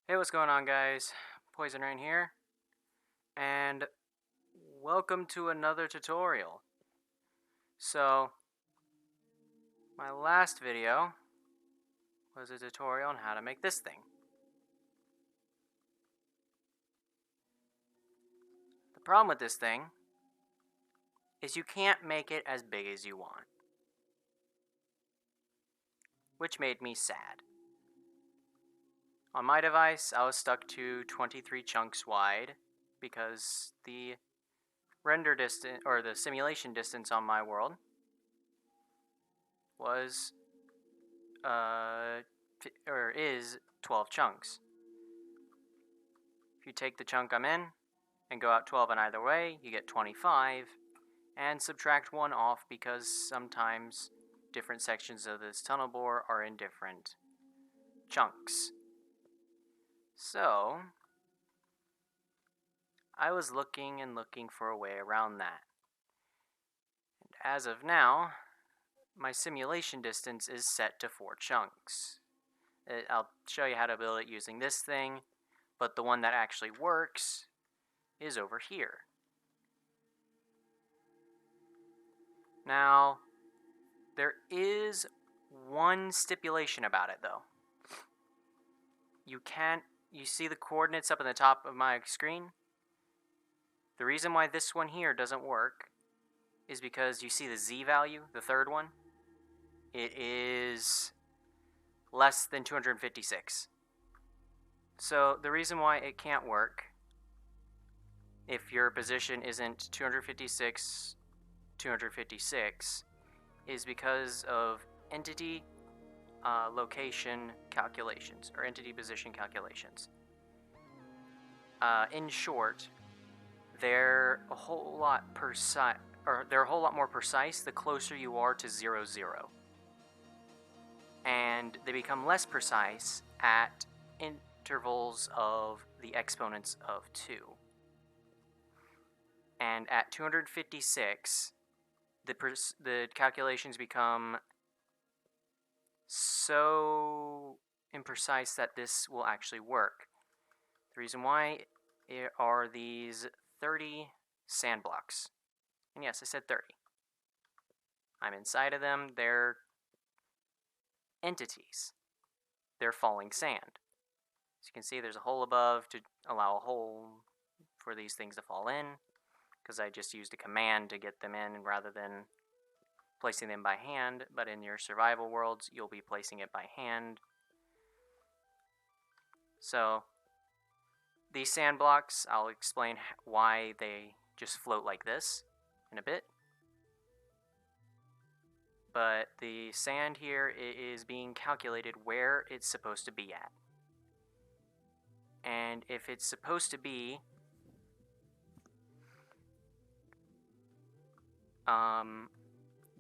Hey, what's going on, guys? Poison Rain here, and welcome to another tutorial. So, my last video was a tutorial on how to make this thing. The problem with this thing is you can't make it as big as you want, which made me sad. On my device, I was stuck to 23 chunks wide because the render distance, or the simulation distance on my world was, or is 12 chunks. If you take the chunk I'm in and go out 12 in either way, you get 25, and subtract 1 off because sometimes different sections of this tunnel bore are in different chunks. So, I was looking and looking for a way around that. And as of now, my simulation distance is set to 4 chunks. I'll show you how to build it using this thing, but the one that actually works is over here. Now, there is one stipulation about it, though. You see the coordinates up in the top of my screen? The reason why this one here doesn't work is because you see the Z value, the third one? It is less than 256. So the reason why it can't work, if your position isn't 256, 256, is because of entity location calculations, or entity position calculations. In short, they're a whole lot more precise the closer you are to 0, 0. And they become less precise at intervals of the exponents of 2. And at 256, the calculations become so imprecise that this will actually work. The reason why are these 30 sand blocks. And yes, I said 30. I'm inside of them. They're entities. They're falling sand. As you can see, there's a hole above to allow a hole for these things to fall in, because I just used a command to get them in rather than placing them by hand. But in your survival worlds, you'll be placing it by hand. So these sand blocks, I'll explain why they just float like this in a bit. But the sand here is being calculated where it's supposed to be at. And if it's supposed to be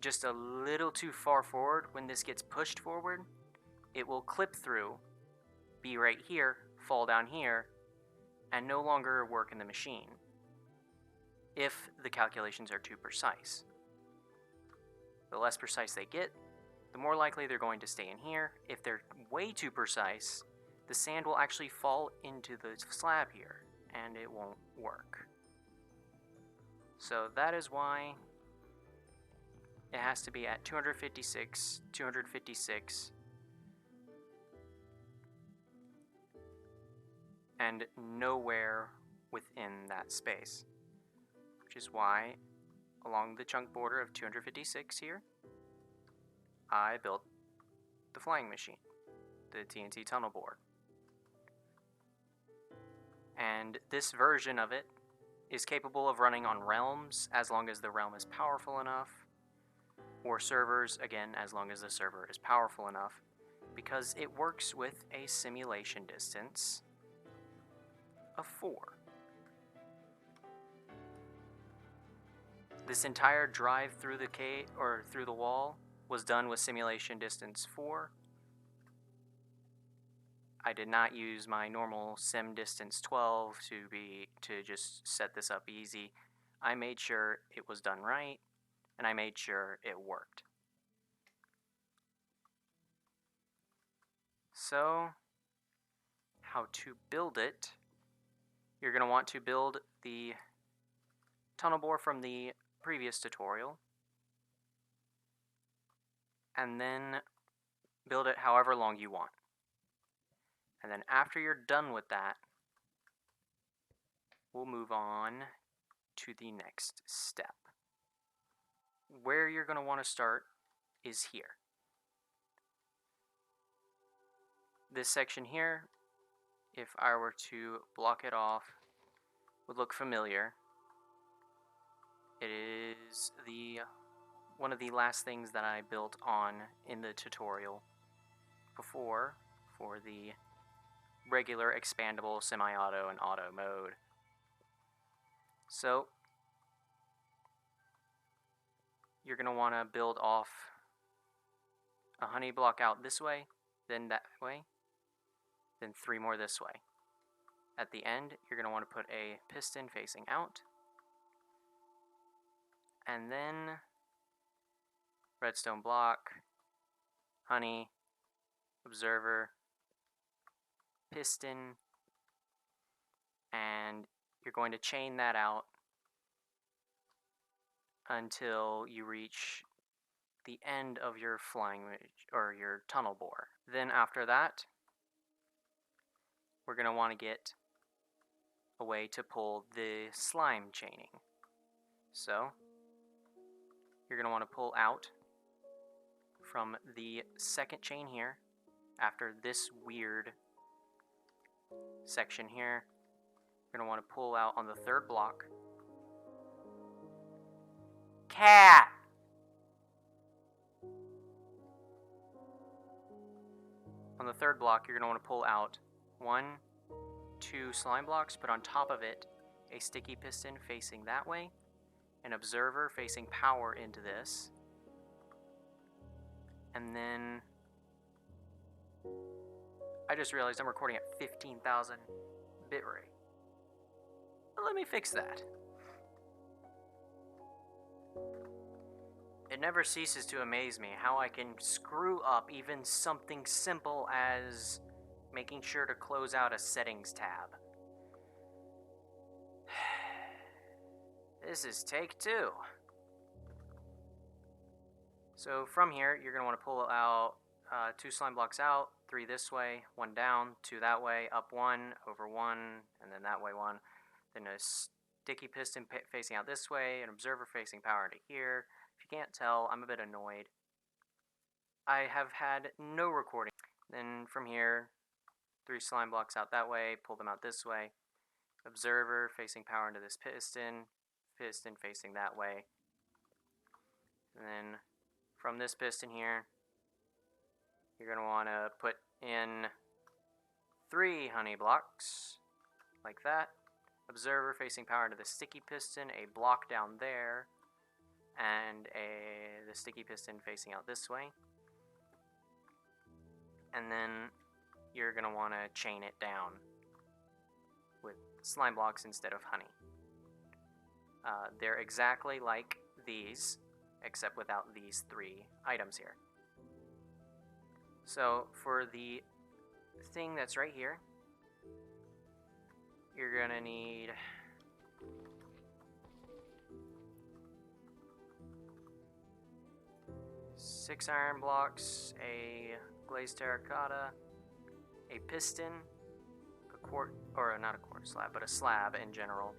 just a little too far forward, when this gets pushed forward, it will clip through, be right here, fall down here, and no longer work in the machine if the calculations are too precise. The less precise they get, the more likely they're going to stay in here. If they're way too precise, the sand will actually fall into the slab here, and it won't work. So that is why it has to be at 256, 256, and nowhere within that space. Which is why, along the chunk border of 256 here, I built the flying machine, the TNT tunnel board. And this version of it is capable of running on realms as long as the realm is powerful enough, or servers, again, as long as the server is powerful enough, because it works with a simulation distance of 4. This entire drive through the cave, or through the wall, was done with simulation distance 4. I did not use my normal sim distance 12 to just set this up easy. I made sure it was done right, and I made sure it worked. So, how to build it, you're going to want to build the tunnel bore from the previous tutorial, and then build it however long you want. And then after you're done with that, we'll move on to the next step. Where you're going to want to start is here. This section here, if I were to block it off, would look familiar. It is one of the last things that I built on in the tutorial before for the regular expandable, semi-auto, and auto mode. So you're going to want to build off a honey block out this way, then that way, then 3 more this way. At the end, you're going to want to put a piston facing out, and then redstone block, honey, observer, piston, and you're going to chain that out until you reach the end of your flying or your tunnel bore. Then after that, we're going to want to get a way to pull the slime chaining. So you're going to want to pull out from the second chain here after this weird section here. You're going to want to pull out on the 3rd block. Cat! On the 3rd block, you're going to want to pull out 1, 2 slime blocks, put on top of it a sticky piston facing that way, an observer facing power into this, and then I just realized I'm recording at 15,000 bitrate. Let me fix that. It never ceases to amaze me how I can screw up even something simple as making sure to close out a settings tab. This is take 2. So from here, you're going to want to pull out 2 slime blocks out, 3 this way, 1 down, 2 that way, up 1, over 1, and then that way 1. Then a sticky piston facing out this way, an observer facing power into here. If you can't tell, I'm a bit annoyed. I have had no recording. Then from here, 3 slime blocks out that way, pull them out this way. Observer facing power into this piston, piston facing that way. And then from this piston here, you're going to want to put in 3 honey blocks, like that. Observer facing power into the sticky piston, a block down there, and the sticky piston facing out this way. And then you're going to want to chain it down with slime blocks instead of honey. They're exactly like these, except without these 3 items here. So for the thing that's right here, you're going to need 6 iron blocks, a glazed terracotta, a piston, a quart, or not a quartz slab, but a slab in general,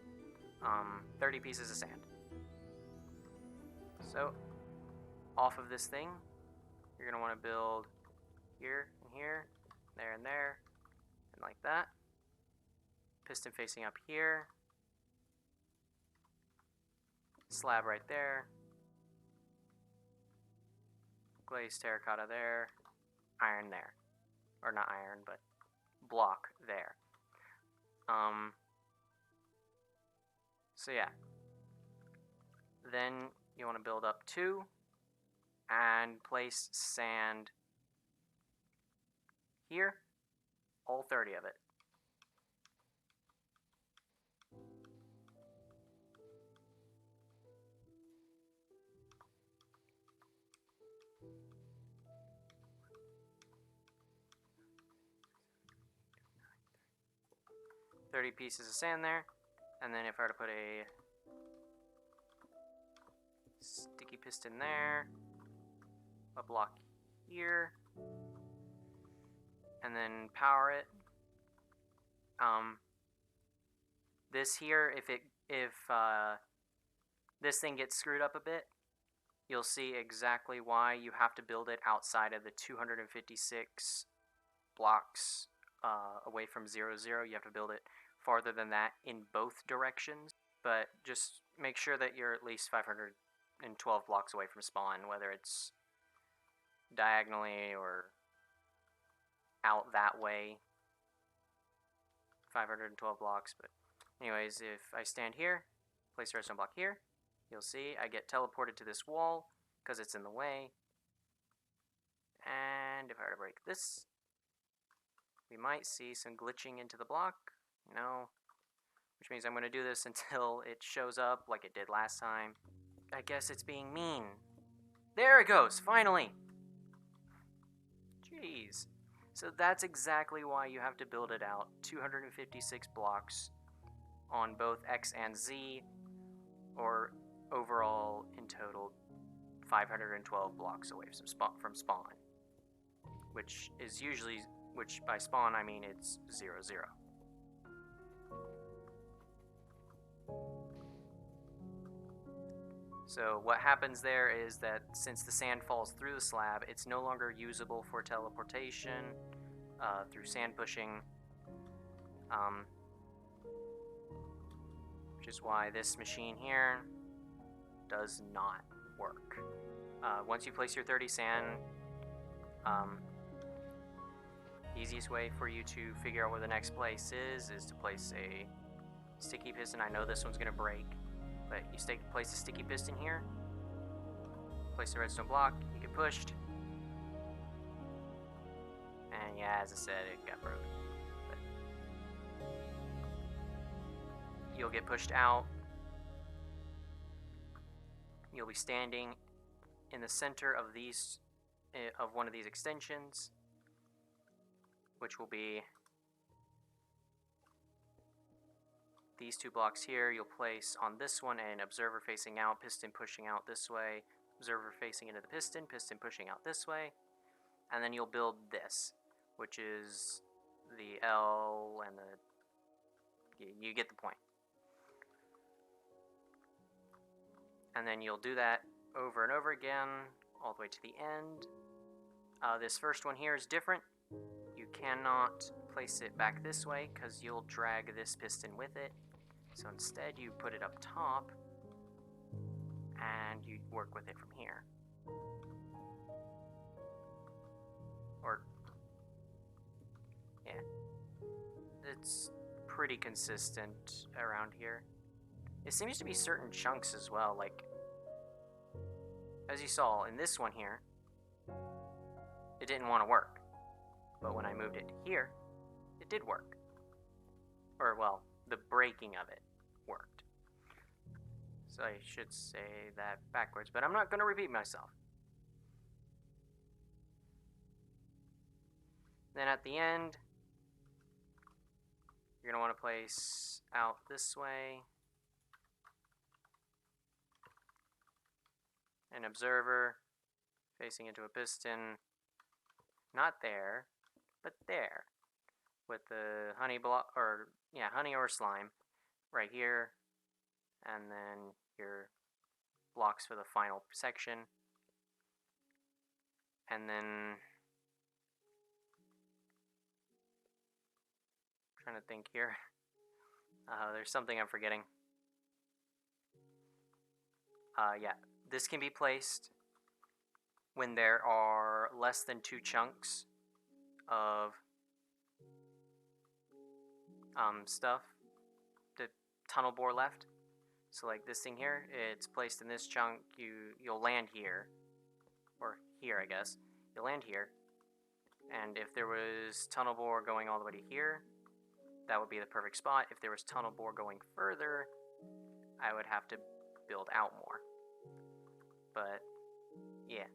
30 pieces of sand. So off of this thing, you're going to want to build here and here, there and there, and like that. Piston facing up here, slab right there, glazed terracotta there, iron there, or not iron, but block there. So yeah, then you want to build up 2 and place sand here, all 30 of it. 30 pieces of sand there. And then if I were to put a sticky piston there, a block here, and then power it. This here, if this thing gets screwed up a bit, you'll see exactly why you have to build it outside of the 256 blocks away from 0, 0. You have to build it farther than that in both directions. But just make sure that you're at least 512 blocks away from spawn, whether it's diagonally or out that way. 512 blocks, but anyways, if I stand here, place a redstone block here, you'll see I get teleported to this wall because it's in the way. And if I were to break this, we might see some glitching into the block. No. Which means I'm going to do this until it shows up like it did last time. I guess it's being mean. There it goes, finally! Jeez. So that's exactly why you have to build it out. 256 blocks on both X and Z, or overall in total 512 blocks away from spawn. Which is usually, which by spawn I mean it's 0, 0. So what happens there is that since the sand falls through the slab, it's no longer usable for teleportation through sand pushing, which is why this machine here does not work. Once you place your 30 sand, easiest way for you to figure out where the next place is to place a sticky piston. I know this one's going to break. But you place a sticky piston here, place a redstone block, you get pushed, and yeah, as I said, it got broken. But you'll get pushed out, you'll be standing in the center of one of these extensions, which will be these two blocks here. You'll place on this one an observer facing out, piston pushing out this way, observer facing into the piston, piston pushing out this way, and then you'll build this, which is the L and the, you get the point. And then you'll do that over and over again, all the way to the end. This first one here is different. You cannot place it back this way because you'll drag this piston with it. So instead you put it up top and you work with it from here. Or, yeah, it's pretty consistent around here. It seems to be certain chunks as well, like, as you saw in this one here, it didn't want to work. But when I moved it here, it did work. Or, well, the breaking of it worked. So I should say that backwards, but I'm not going to repeat myself. Then at the end, you're going to want to place out this way an observer facing into a piston, not there, but there, with the honey block, or yeah, honey or slime right here, and then your blocks for the final section, and then I'm trying to think here. There's something I'm forgetting. Yeah, this can be placed when there are less than 2 chunks of stuff, the tunnel bore left. So like this thing here, it's placed in this chunk, you'll land here, or here I guess, you'll land here, and if there was tunnel bore going all the way to here, that would be the perfect spot. If there was tunnel bore going further, I would have to build out more. But yeah.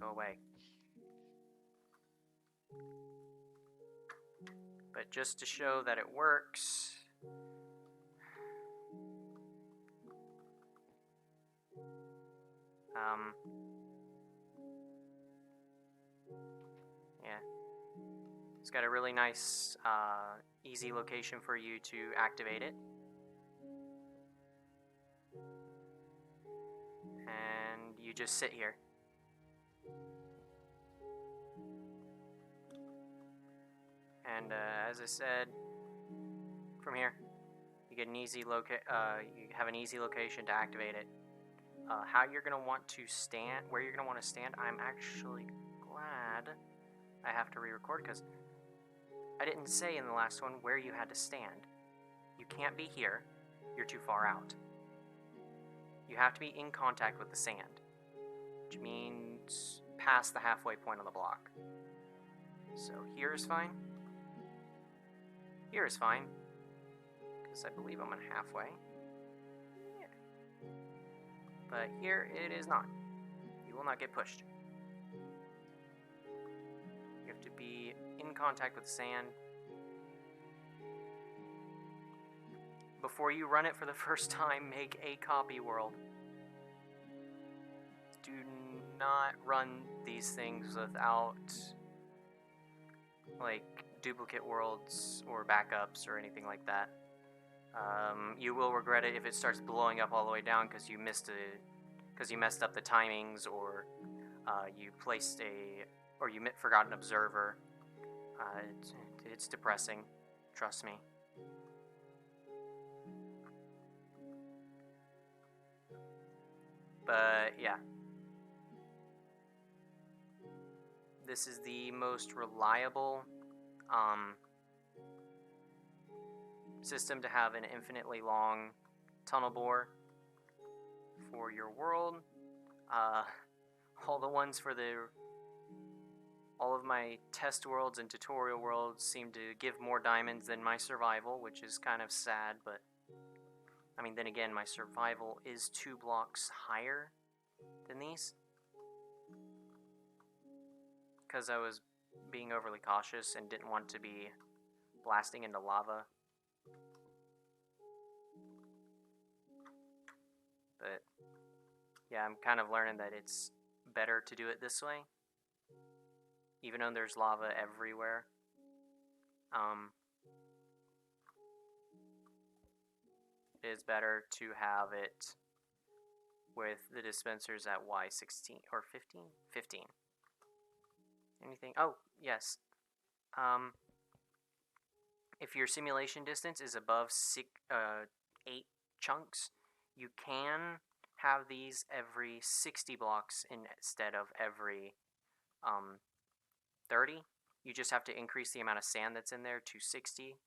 Go away. But just to show that it works, yeah, it's got a really nice, easy location for you to activate it. And you just sit here. And as I said, from here, you get an easy you have an easy location to activate it. How you're gonna want to stand, where you're gonna want to stand, I'm actually glad I have to re-record because I didn't say in the last one where you had to stand. You can't be here, you're too far out. You have to be in contact with the sand, which means past the halfway point on the block. So here is fine. Here is fine, because I believe I'm on halfway. Yeah. But here it is not. You will not get pushed. You have to be in contact with the sand. Before you run it for the first time, make a copy world. Do not run these things without, like, duplicate worlds or backups or anything like that. You will regret it if it starts blowing up all the way down because you messed up the timings, or you placed or you forgot an observer. It's depressing, trust me. But yeah, this is the most reliable system to have an infinitely long tunnel bore for your world. All of my test worlds and tutorial worlds seem to give more diamonds than my survival, which is kind of sad, but I mean, then again, my survival is 2 blocks higher than these, because I was being overly cautious and didn't want to be blasting into lava. But yeah, I'm kind of learning that it's better to do it this way, even though there's lava everywhere. It is better to have it with the dispensers at Y16 or 15? 15. Anything? Oh, yes. If your simulation distance is above 8 chunks, you can have these every 60 blocks instead of every 30. You just have to increase the amount of sand that's in there to 60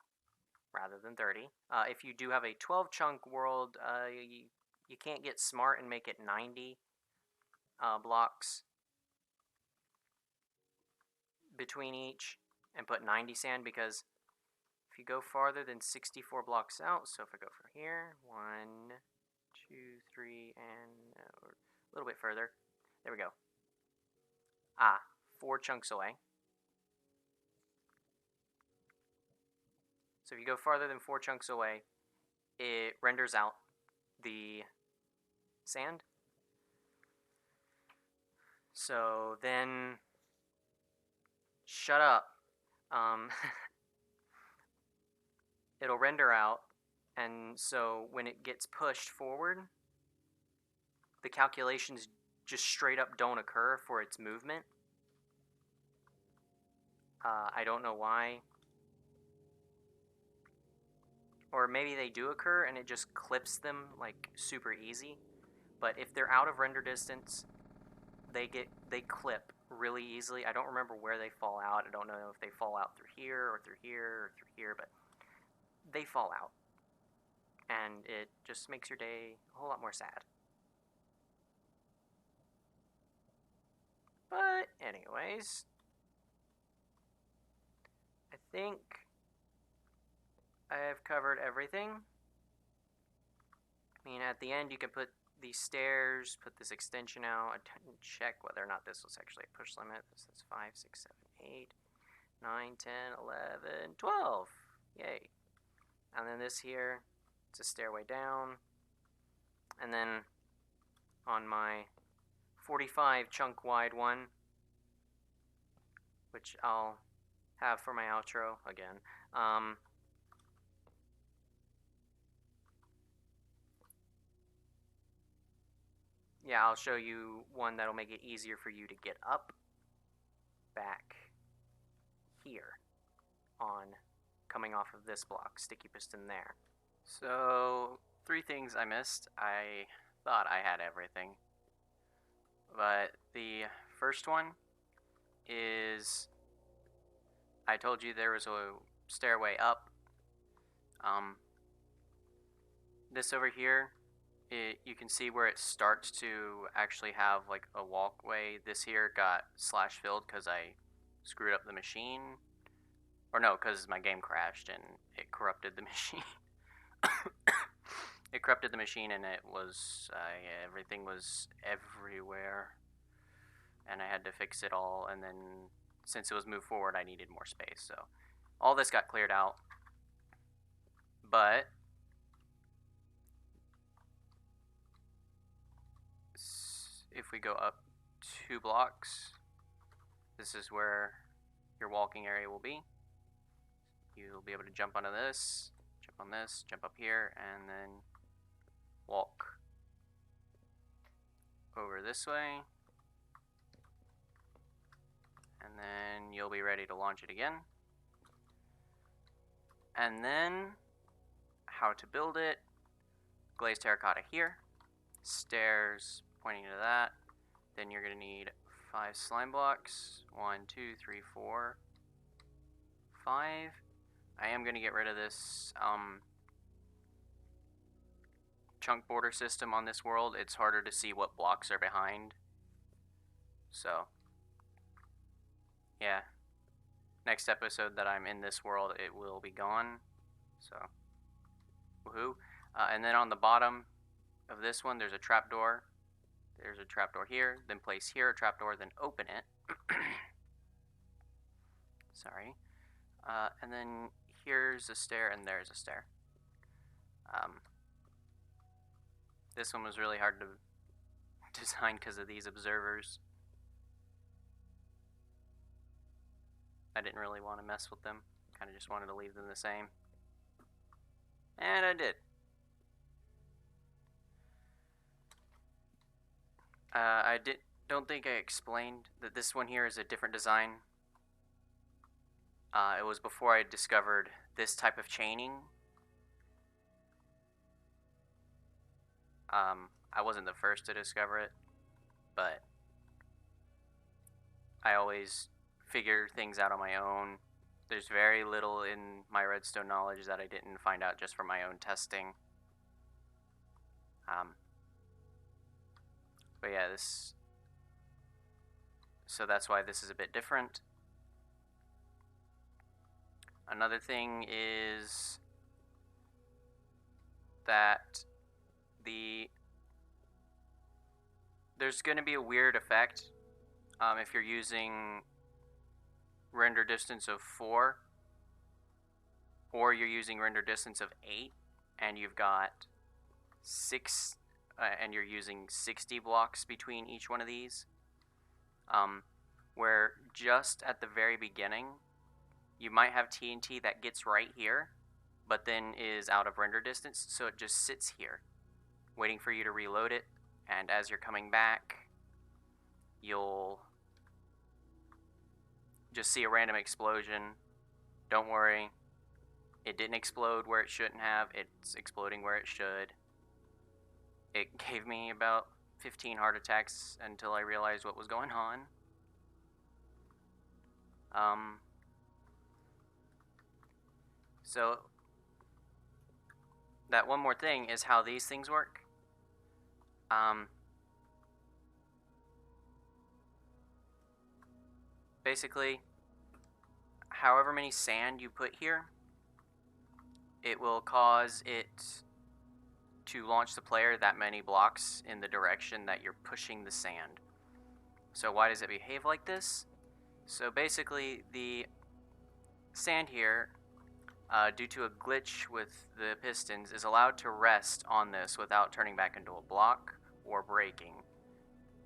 rather than 30. If you do have a 12 chunk world, you can't get smart and make it 90 blocks between each and put 90 sand, because if you go farther than 64 blocks out, so if I go from here, 1, 2, 3, and a little bit further, there we go. 4 chunks away. So if you go farther than 4 chunks away, it renders out the sand. So then, shut up. It'll render out, and so when it gets pushed forward, the calculations just straight up don't occur for its movement. I don't know why. Or maybe they do occur and it just clips them like super easy. But if they're out of render distance, they clip really easily. I don't remember where they fall out. I don't know if they fall out through here or through here or through here, but they fall out. And it just makes your day a whole lot more sad. But anyways, I think I've covered everything. I mean, at the end you can put these stairs, put this extension out. I didn't check whether or not this was actually a push limit. This is 5, 6, 7, 8. 9, 10, 11, 12. Yay. And then this here, it's a stairway down. And then on my 45 chunk wide one, which I'll have for my outro again, yeah, I'll show you one that'll make it easier for you to get up back here on coming off of this block, sticky piston there. So 3 things I missed. I thought I had everything, but the first one is I told you there was a stairway up. This over here, you can see where it starts to actually have like a walkway. This here got slash filled because I screwed up the machine. Or no, because my game crashed and it corrupted the machine. It corrupted the machine and it was, everything was everywhere. And I had to fix it all, and then since it was moved forward, I needed more space. So all this got cleared out. But if we go up 2 blocks, this is where your walking area will be. You'll be able to jump onto this, jump on this, jump up here, and then walk over this way. And then you'll be ready to launch it again. And then how to build it: glazed terracotta here, stairs pointing to that. Then you're going to need 5 slime blocks. 1, 2, 3, 4, 5. I am going to get rid of this chunk border system on this world. It's harder to see what blocks are behind. So yeah, next episode that I'm in this world, it will be gone. So woohoo. And then on the bottom of this one, there's a trapdoor. There's a trapdoor here, then place here a trapdoor, then open it. Sorry. And then here's a stair and there's a stair. This one was really hard to design because of these observers. I didn't really want to mess with them. Kind of just wanted to leave them the same. And I did. Don't think I explained that this one here is a different design. It was before I discovered this type of chaining. I wasn't the first to discover it, but I always figure things out on my own. There's very little in my redstone knowledge that I didn't find out just from my own testing. But yeah, so that's why this is a bit different. Another thing is that there's going to be a weird effect if you're using render distance of 4 or you're using render distance of 8 and you've got 6 and you're using 60 blocks between each one of these, where just at the very beginning you might have TNT that gets right here but then is out of render distance, so it just sits here waiting for you to reload it, and as you're coming back you'll just see a random explosion. Don't worry, it didn't explode where it shouldn't have, it's exploding where it should. It gave me about 15 heart attacks until I realized what was going on. So that one more thing is how these things work. Basically, however many sand you put here, it will cause it to launch the player that many blocks in the direction that you're pushing the sand. So why does it behave like this? So basically, the sand here, due to a glitch with the pistons, is allowed to rest on this without turning back into a block or breaking.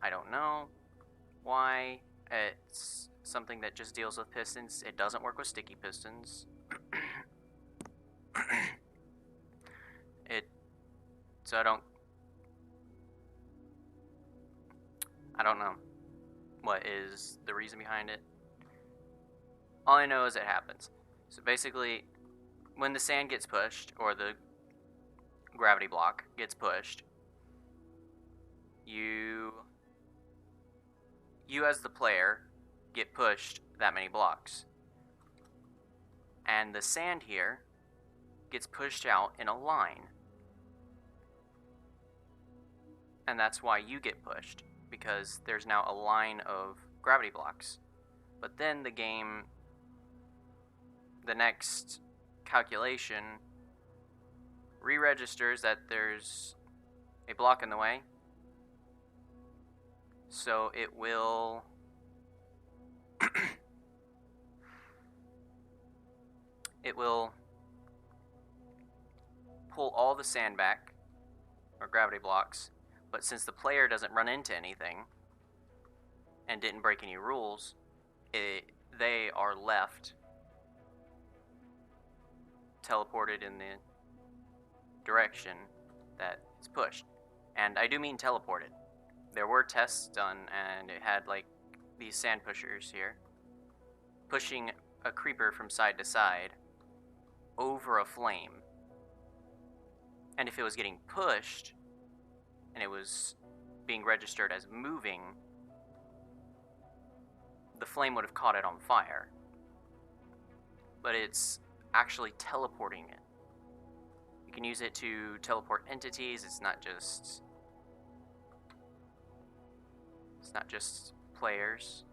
I don't know why. It's something that just deals with pistons. It doesn't work with sticky pistons. So I don't know what is the reason behind it. All I know is it happens. So basically, when the sand gets pushed, or the gravity block gets pushed, you as the player get pushed that many blocks. And the sand here gets pushed out in a line. And that's why you get pushed, because there's now a line of gravity blocks. But then the game, the next calculation, re-registers that there's a block in the way. So it will it will pull all the sand back, or gravity blocks, but since the player doesn't run into anything and didn't break any rules, they are left teleported in the direction that is pushed. And I do mean teleported. There were tests done, and it had like these sand pushers here pushing a creeper from side to side over a flame. And if it was getting pushed and it was being registered as moving, the flame would have caught it on fire. But it's actually teleporting it. You can use it to teleport entities. It's not just players.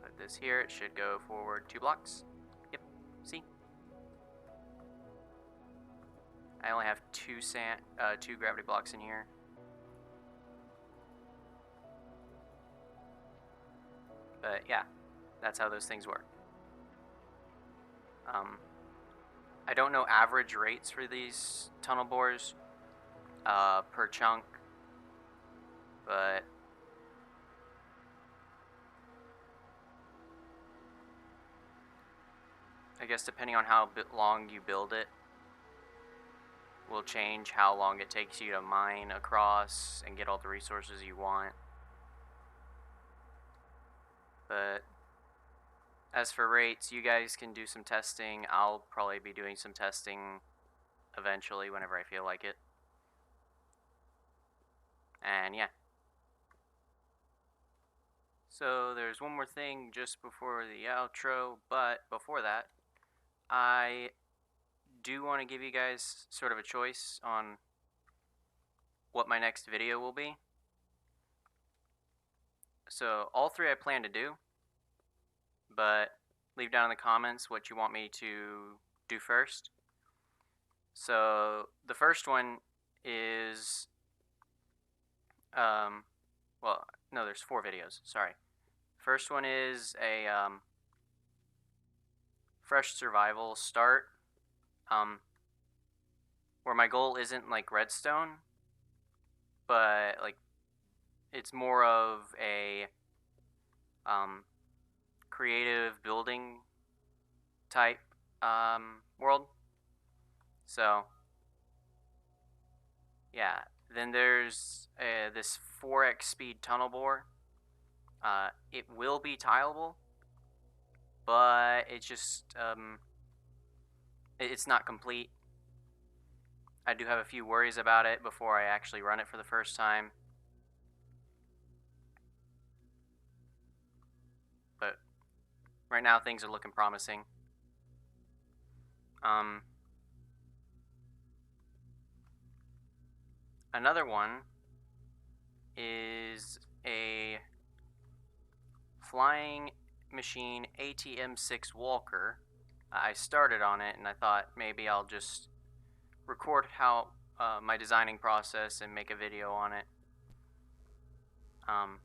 Put this here. It should go forward 2 blocks. Yep. See? I only have 2 gravity blocks in here. But yeah, that's how those things work. I don't know average rates for these tunnel bores per chunk, but I guess depending on how long you build it will change how long it takes you to mine across and get all the resources you want. But as for rates, you guys can do some testing. I'll probably be doing some testing eventually whenever I feel like it. And yeah. So there's one more thing just before the outro, but before that, I do want to give you guys sort of a choice on what my next video will be. So all 3 I plan to do, but leave down in the comments what you want me to do first. So the first one is, well, no, there's 4 videos, sorry. First one is a fresh survival start, where my goal isn't like redstone, but like it's more of a creative building type world. So yeah, then there's this 4x speed tunnel bore. It will be tileable, but it's just it's not complete. I do have a few worries about it before I actually run it for the first time. But right now things are looking promising. Another one is a flying machine ATM6 Walker. I started on it and I thought maybe I'll just record how my designing process and make a video on it. Um,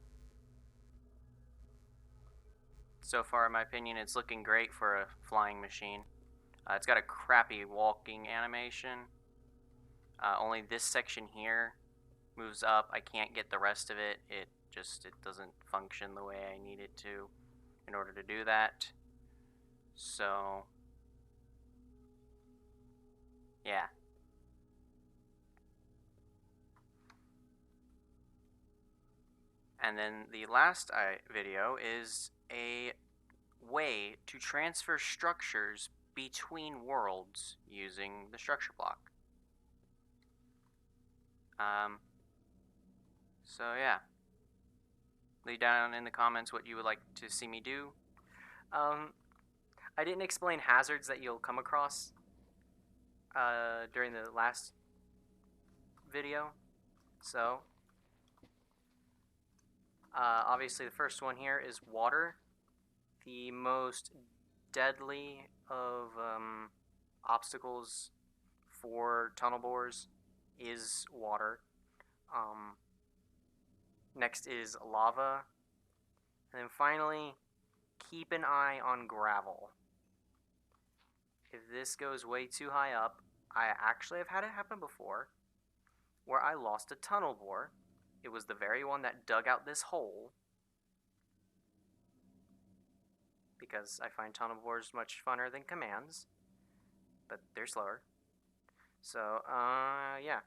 so far, in my opinion, it's looking great for a flying machine. It's got a crappy walking animation. Only this section here moves up. I can't get the rest of it. It doesn't function the way I need it to in order to do that. So, yeah. And then the last video is a way to transfer structures between worlds using the structure block. So yeah, leave down in the comments what you would like to see me do. I didn't explain hazards that you'll come across during the last video. So, obviously the first one here is water. The most deadly of obstacles for tunnel bores is water. Next is lava. And then finally, keep an eye on gravel. If this goes way too high up, I actually have had it happen before, where I lost a tunnel bore. It was the very one that dug out this hole, because I find tunnel bores much funner than commands, but they're slower. So, yeah.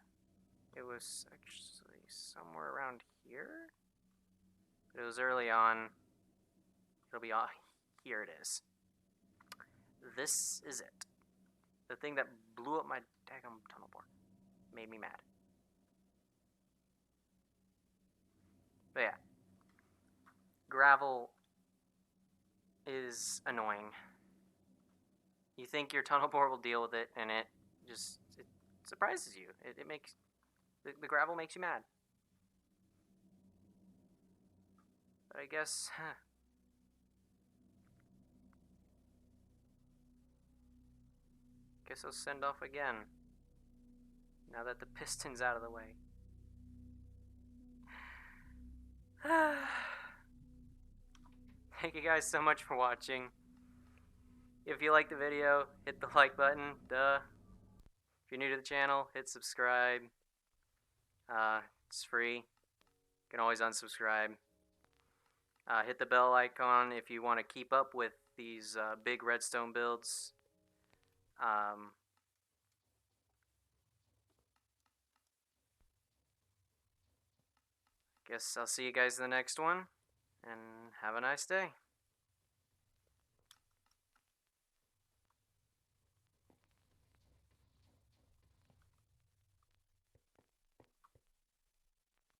It was actually somewhere around here. It was early on. It'll be here it is. This is it. The thing that blew up my daggum tunnel board. Made me mad. But yeah. Gravel is annoying. You think your tunnel board will deal with it, and it surprises you. It makes the gravel makes you mad. But I guess, guess I'll send off again. Now that the piston's out of the way. Thank you guys so much for watching. If you liked the video, hit the like button, duh. If you're new to the channel, hit subscribe. It's free. You can always unsubscribe. Hit the bell icon if you want to keep up with these big redstone builds. Guess I'll see you guys in the next one, and have a nice day.